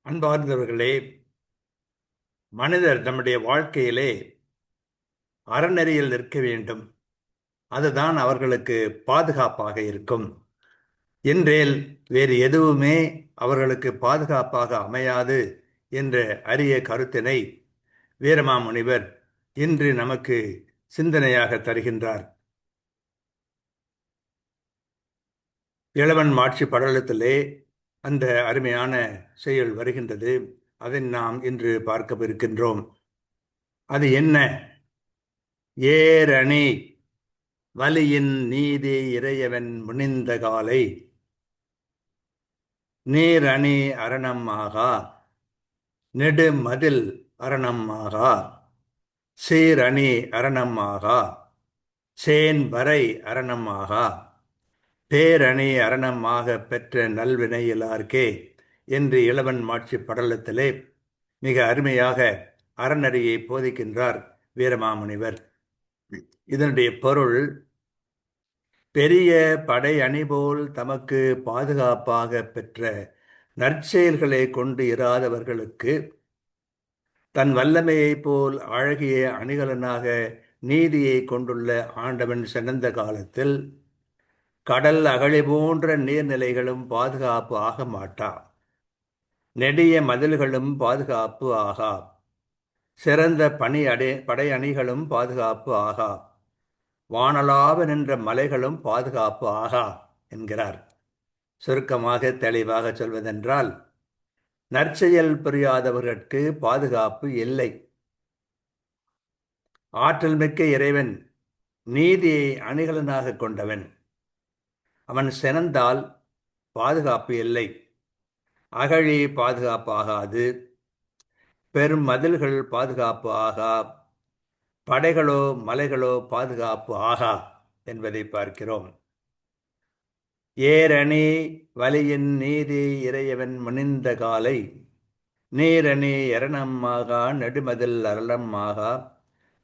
அன்பார்ந்தவர்களே, மனிதர் நம்முடைய வாழ்க்கையிலே அறநெறியில் நிற்க வேண்டும். அதுதான் அவர்களுக்கு பாதுகாப்பாக இருக்கும். என்றேல் வேறு எதுவுமே அவர்களுக்கு பாதுகாப்பாக அமையாது என்ற அரிய கருத்தினை வீரமாமுனிவர் இன்று நமக்கு சிந்தனையாக தருகின்றார். இளவன் மாட்சி படலத்திலே அந்த அருமையான செயல் வருகின்றது. அதை நாம் இன்று பார்க்கவிருக்கின்றோம். அது என்ன? ஏரணி வலியின் நீதி இறையவன் முனிந்த காலை நீரணி அரணமாகா நெடுமதில் அரணமாகா சீரணி அரணமாகா சேன்வரை அரணமாகா பேரணி அரணமாக பெற்ற நல்வினையிலார்க்கே என்று இளவன் மாட்சி படலத்திலே மிக அருமையாக அறநெறியை போதிக்கின்றார் வீரமாமுனிவர். இதனுடைய பொருள், பெரிய படை அணி போல் தமக்கு பாதுகாப்பாக பெற்ற நற்செயல்களை கொண்டு இராதவர்களுக்கு தன் வல்லமையைப் போல் அழகிய அணிகலனாக நீதியை கொண்டுள்ள ஆண்டவன் சிறந்த காலத்தில் கடல் அகழி போன்ற நீர்நிலைகளும் பாதுகாப்பு ஆக மாட்டா, நெடிய மதில்களும் பாதுகாப்பு ஆகா, சிறந்த படை அணிகளும் பாதுகாப்பு ஆகா, வானலாவ நின்ற மலைகளும் பாதுகாப்பு ஆகா என்கிறார். சுருக்கமாக தெளிவாக சொல்வதென்றால், நற்செயல் புரியாதவர்களுக்கு பாதுகாப்பு இல்லை. ஆற்றல் மிக்க இறைவன் நீதியை அணிகலனாக கொண்டவன். அவன் சினந்தால் பாதுகாப்பு இல்லை. அகழி பாதுகாப்பாகாது, பெரும் மதில்கள் பாதுகாப்பு ஆகா, படைகளோ மலைகளோ பாதுகாப்பு ஆகா என்பதை பார்க்கிறோம். ஏரணி வலியின் நீதி இறையவன் முனிந்த காலை நீரணி அரணமாகா நெடுமதில் அரணமாகா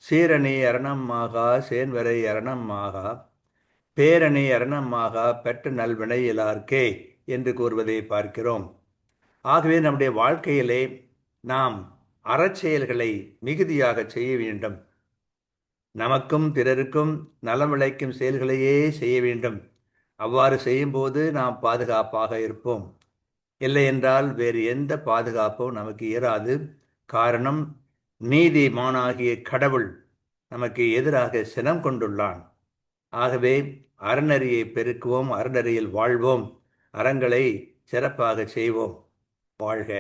சீரணி அரணமாகா சேன்வரை அரணமாகா பேரணி அரணமாகா பெற்ற நல்வினையிலார்க்கே என்று கூறுவதை பார்க்கிறோம். ஆகவே நம்முடைய வாழ்க்கையிலே நாம் அறச்செயல்களை மிகுதியாக செய்ய வேண்டும். நமக்கும் பிறருக்கும் நலம் விளைக்கும் செயல்களையே செய்ய வேண்டும். அவ்வாறு செய்யும்போது நாம் பாதுகாப்பாக இருப்போம். இல்லை என்றால் வேறு எந்த பாதுகாப்பும் நமக்கு இயலாது. காரணம், நீதிமானாகிய கடவுள் நமக்கு எதிராக சினம் கொண்டுள்ளான். ஆகவே அறநெறியை பெருக்குவோம், அறநெறியில் வாழ்வோம், அறங்களை சிறப்பாக செய்வோம். வாழ்க.